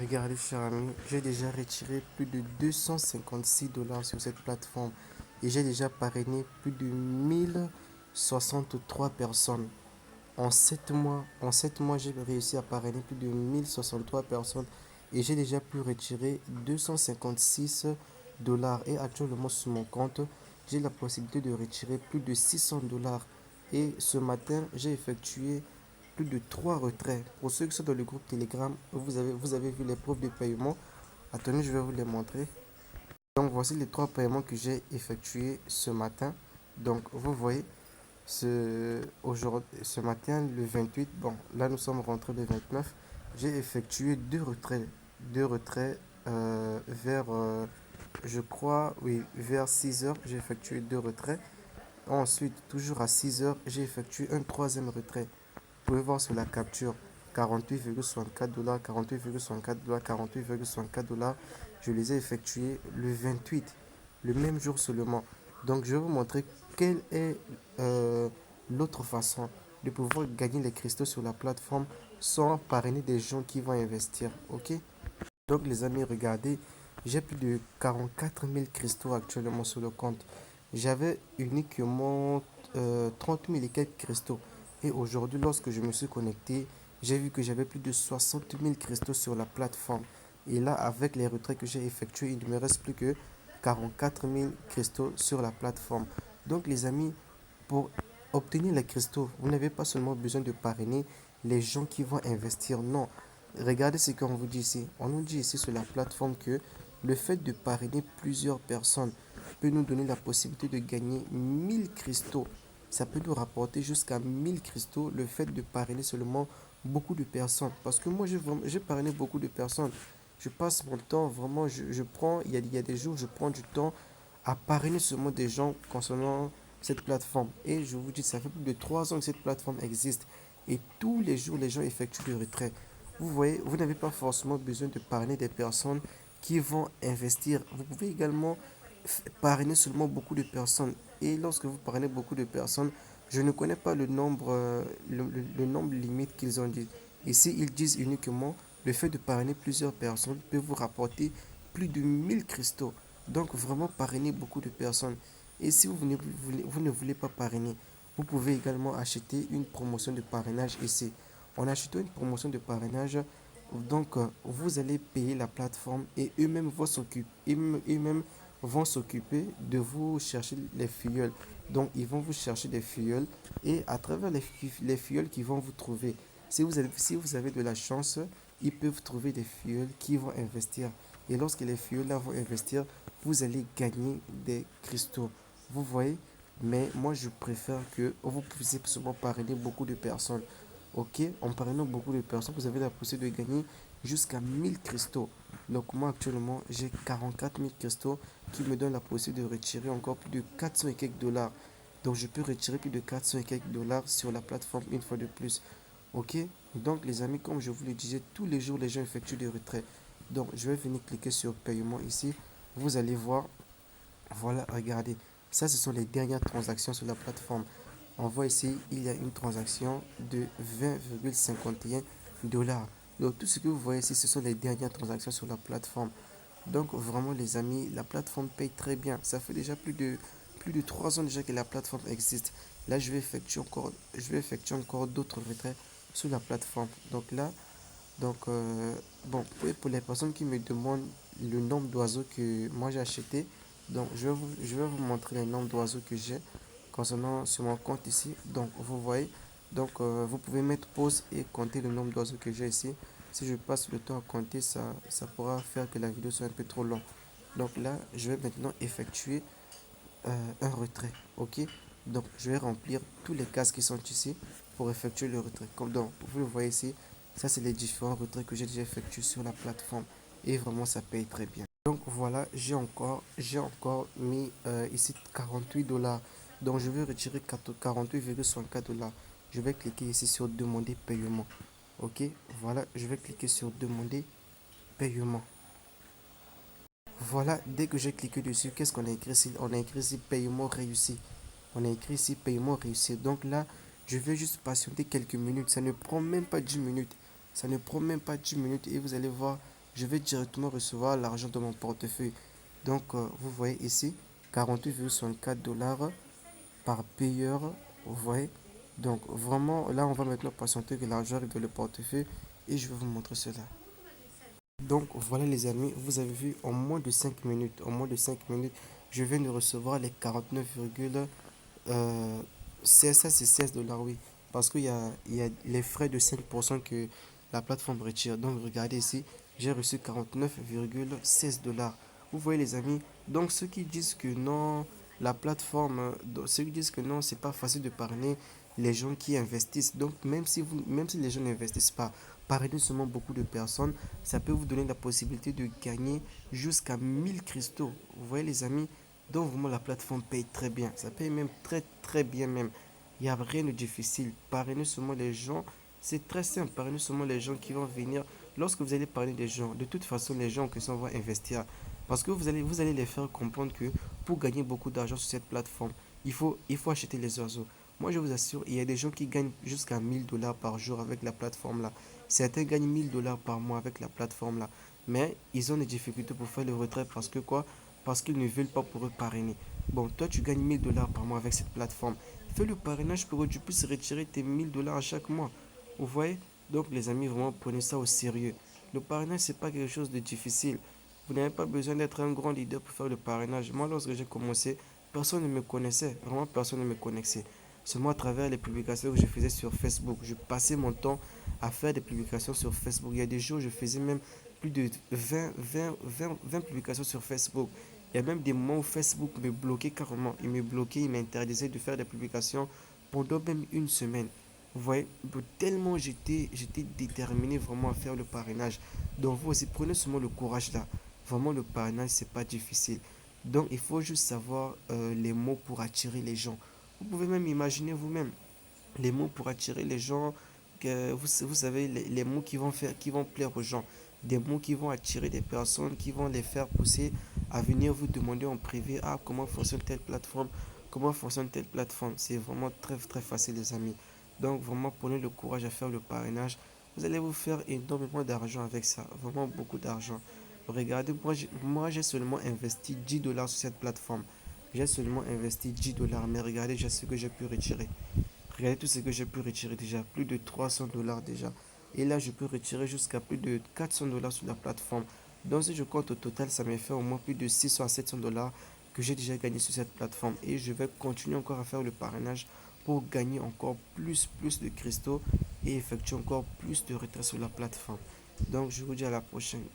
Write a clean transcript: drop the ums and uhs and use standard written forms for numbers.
Regardez, cher ami, j'ai déjà retiré plus de 256 $ sur cette plateforme et j'ai déjà parrainé plus de 1063 personnes. En 7 mois, j'ai réussi à parrainer plus de 1063 personnes et j'ai déjà pu retirer 256 $ et actuellement sur mon compte, j'ai la possibilité de retirer plus de 600 $ et ce matin, j'ai effectué plus de 3 retraits. Pour ceux qui sont dans le groupe Telegram, vous avez vu les preuves de paiement. Attendez, je vais vous les montrer. Donc, voici les 3 paiements que j'ai effectués ce matin. Donc, vous voyez, ce matin, le 28, bon, là nous sommes rentrés le 29, j'ai effectué 2 retraits. 2 retraits vers, je crois, oui, vers 6 heures, j'ai effectué 2 retraits. Ensuite, toujours à 6 heures, j'ai effectué un troisième retrait. Vous pouvez voir sur la capture 48,64 $, 48,64 $, 48,64 $. Je les ai effectués le 28, le même jour seulement. Donc, je vais vous montrer quelle est l'autre façon de pouvoir gagner les cristaux sur la plateforme sans parrainer des gens qui vont investir. Ok? Donc, les amis, regardez, j'ai plus de 44 000 cristaux actuellement sur le compte. J'avais uniquement 30 000 et quelques cristaux. Et aujourd'hui, lorsque je me suis connecté, j'ai vu que j'avais plus de 60 000 cristaux sur la plateforme. Et là, avec les retraits que j'ai effectués, il ne me reste plus que 44 000 cristaux sur la plateforme. Donc, les amis, pour obtenir les cristaux, vous n'avez pas seulement besoin de parrainer les gens qui vont investir. Non. Regardez ce qu'on vous dit ici. On nous dit ici sur la plateforme que le fait de parrainer plusieurs personnes peut nous donner la possibilité de gagner 1000 cristaux. Ça peut nous rapporter jusqu'à 1000 cristaux le fait de parrainer seulement beaucoup de personnes. Parce que moi, j'ai parrainé beaucoup de personnes. Je passe mon temps, vraiment, je prends, il y a des jours, je prends du temps à parrainer seulement des gens concernant cette plateforme. Et je vous dis, ça fait plus de 3 ans que cette plateforme existe. Et tous les jours, les gens effectuent le retrait. Vous voyez, vous n'avez pas forcément besoin de parrainer des personnes qui vont investir. Vous pouvez également parrainer seulement beaucoup de personnes. Et lorsque vous parrainez beaucoup de personnes, je ne connais pas le nombre, le nombre limite qu'ils ont dit. Ici, ils disent uniquement le fait de parrainer plusieurs personnes peut vous rapporter plus de 1000 cristaux. Donc, vraiment parrainer beaucoup de personnes. Et si vous ne voulez pas parrainer, vous pouvez également acheter une promotion de parrainage ici. On achète une promotion de parrainage, donc vous allez payer la plateforme et eux-mêmes vont s'occuper de vous chercher les filleuls. Donc ils vont vous chercher des filleuls et à travers les filleuls qu'ils vont vous trouver, si vous avez de la chance, ils peuvent trouver des filleuls qui vont investir. Et lorsque les filleuls là vont investir, vous allez gagner des cristaux. Vous voyez? Mais moi je préfère que vous puissiez seulement parrainer beaucoup de personnes. Ok, en parrainant beaucoup de personnes, vous avez la possibilité de gagner jusqu'à 1000 cristaux. Donc moi actuellement, j'ai 44 000 cristaux qui me donnent la possibilité de retirer encore plus de 400 et quelques dollars. Donc je peux retirer plus de 400 et quelques dollars sur la plateforme une fois de plus. Ok, donc les amis, comme je vous le disais, tous les jours les gens effectuent des retraits. Donc je vais venir cliquer sur paiement ici. Vous allez voir, voilà, regardez. Ça, ce sont les dernières transactions sur la plateforme. On voit ici, il y a une transaction de 20,51 $. Donc tout ce que vous voyez ici, ce sont les dernières transactions sur la plateforme. Donc vraiment les amis, la plateforme paye très bien. Ça fait déjà plus de 3 ans déjà que la plateforme existe. Là, je vais effectuer encore d'autres retraits sur la plateforme. Donc là, bon, pour les personnes qui me demandent le nombre d'oiseaux que moi j'ai acheté, donc je vais vous montrer le nombre d'oiseaux que j'ai concernant sur mon compte ici. Donc vous voyez, donc vous pouvez mettre pause et compter le nombre d'oiseaux que j'ai ici. Si je passe le temps à compter, ça pourra faire que la vidéo soit un peu trop longue. Donc là, je vais maintenant effectuer un retrait. Ok, donc je vais remplir tous les cases qui sont ici pour effectuer le retrait. Comme donc, vous le voyez ici, ça c'est les différents retraits que j'ai déjà effectués sur la plateforme et vraiment ça paye très bien. Donc voilà, j'ai encore mis ici 48 $. Donc je vais retirer 48,64 $. Je vais cliquer ici sur demander paiement. Ok, voilà, je vais cliquer sur demander paiement. Voilà, dès que j'ai cliqué dessus, qu'est-ce qu'on a écrit ici? On a écrit ici paiement réussi. On a écrit ici paiement réussi. Donc là, je vais juste patienter quelques minutes. Ça ne prend même pas 10 minutes. Ça ne prend même pas 10 minutes et vous allez voir, je vais directement recevoir l'argent de mon portefeuille. Donc, vous voyez ici, 48,64 $ par payeur. Vous voyez. Donc, vraiment, là, on va maintenant patienter que l'argent arrive dans le portefeuille et je vais vous montrer cela. Donc voilà les amis, vous avez vu en moins de 5 minutes, je viens de recevoir les 49,16 oui. Parce qu'il y a les frais de 5% que la plateforme retire. Donc regardez ici, j'ai reçu 49,16 $. Vous voyez les amis, donc ceux qui disent que non, la plateforme, ceux qui disent que non, c'est pas facile de parrainer les gens qui investissent. Donc même si les gens n'investissent pas, parrainer seulement beaucoup de personnes, ça peut vous donner la possibilité de gagner jusqu'à 1000 cristaux. Vous voyez les amis, donc vraiment la plateforme paye très bien. Ça paye même très très bien même. Il n'y a rien de difficile. Parrainer seulement les gens, c'est très simple. Parrainer seulement les gens qui vont venir. Lorsque vous allez parrainer des gens, de toute façon les gens qui sont vont investir. Parce que vous allez les faire comprendre que pour gagner beaucoup d'argent sur cette plateforme, il faut acheter les oiseaux. Moi je vous assure, il y a des gens qui gagnent jusqu'à 1000 $ par jour avec la plateforme là. Certains gagnent 1000 $ par mois avec la plateforme là. Mais ils ont des difficultés pour faire le retrait parce que quoi? Parce qu'ils ne veulent pas pour eux parrainer. Bon, toi tu gagnes 1000 $ par mois avec cette plateforme. Fais le parrainage pour que tu puisses retirer tes 1000 $ à chaque mois. Vous voyez? Donc les amis, vraiment prenez ça au sérieux. Le parrainage, c'est pas quelque chose de difficile. Vous n'avez pas besoin d'être un grand leader pour faire le parrainage. Moi, lorsque j'ai commencé, personne ne me connaissait. Vraiment, personne ne me connaissait. Seulement à travers les publications que je faisais sur Facebook. Je passais mon temps à faire des publications sur Facebook. Il y a des jours, je faisais même plus de 20 publications sur Facebook. Il y a même des moments où Facebook me bloquait carrément. Il me bloquait, il m'interdisait de faire des publications pendant même une semaine. Vous voyez, tellement j'étais déterminé vraiment à faire le parrainage. Donc vous aussi, prenez seulement le courage là. Vraiment, le parrainage, c'est pas difficile. Donc il faut juste savoir les mots pour attirer les gens. Vous pouvez même imaginer vous-même les mots pour attirer les gens, que vous savez, les mots qui vont plaire aux gens, des mots qui vont attirer des personnes, qui vont les faire pousser à venir vous demander en privé, ah, comment fonctionne telle plateforme, comment fonctionne telle plateforme. C'est vraiment très très facile les amis. Donc vraiment prenez le courage à faire le parrainage. Vous allez vous faire énormément d'argent avec ça, vraiment beaucoup d'argent. Regardez, moi j'ai seulement investi 10 $ sur cette plateforme. J'ai seulement investi 10 $, mais regardez, j'ai ce que j'ai pu retirer. Regardez tout ce que j'ai pu retirer déjà, plus de 300 $ déjà. Et là, je peux retirer jusqu'à plus de 400 $ sur la plateforme. Donc, si je compte au total, ça me fait au moins plus de 600 à 700 $ que j'ai déjà gagné sur cette plateforme. Et je vais continuer encore à faire le parrainage pour gagner encore plus de cristaux et effectuer encore plus de retraits sur la plateforme. Donc, je vous dis à la prochaine.